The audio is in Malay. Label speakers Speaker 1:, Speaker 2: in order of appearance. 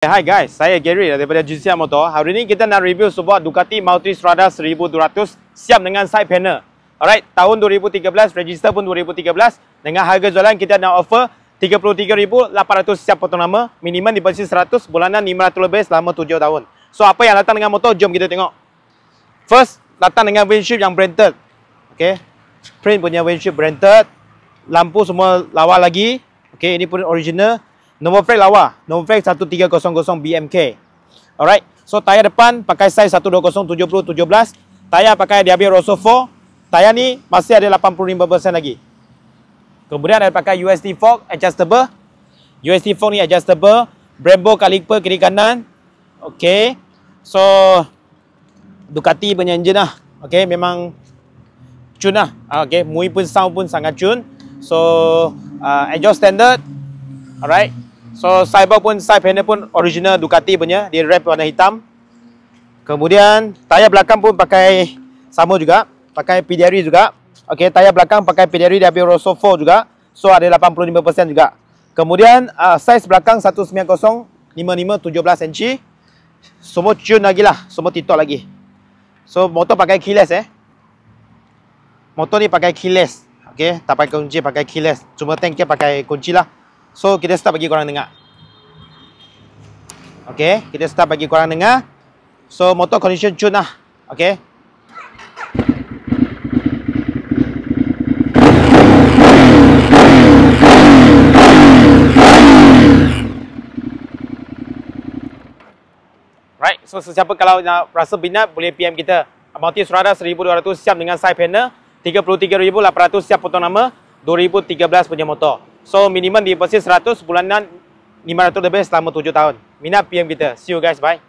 Speaker 1: Hai guys, saya Gary daripada Jusia Motor. Hari ini kita nak review sebuah Ducati Multistrada 1200 siap dengan side panel. Alright, tahun 2013, register pun 2013. Dengan harga jualan kita nak offer 33,800 siap potong nama, minimum deposit 100, bulanan 500 lebih selama 7 tahun. So apa yang datang dengan motor, jom kita tengok. First, datang dengan windshield yang branded. Okay, print punya windshield branded. Lampu semua lawa lagi. Okay, ini pun original. Nombor frame lawa, nombor frame 1300 BMK. Alright, so tayar depan pakai size 120/70/17. Tayar pakai Diaby Rosso 4. Tayar ni masih ada 85% lagi. Kemudian ada pakai USD fork adjustable. USD fork ni adjustable. Brembo caliper kiri kanan. Okay, so Ducati punya engine lah. Okay, memang cun lah. Okay, mui pun sound pun sangat cun. So exhaust standard. Alright. So cyber pun, side panel pun original Ducati punya, dia wrap warna hitam. Kemudian tayar belakang pun pakai sama juga, pakai PDRI juga. Okey, tayar belakang pakai PDRI Diaby Rosso 4 juga. So ada 85% juga. Kemudian size belakang 190/55 17 inci. Semua tune lagi lah, semua titok lagi. So motor pakai keyless Motor ni pakai keyless. Okey, tak pakai kunci, pakai keyless. Cuma tank dia pakai kunci lah. So kita start bagi korang dengar. Okay, kita start bagi korang dengar. So motor condition tune lah. Okay. Right, so sesiapa kalau nak rasa minat boleh PM kita. Multistrada 1200 siap dengan side panel, 33,800 siap potong nama, 2013 punya motor. So minimum deposit 100, bulanan 500 lebih selama 7 tahun. Minat PM kita. See you guys, bye.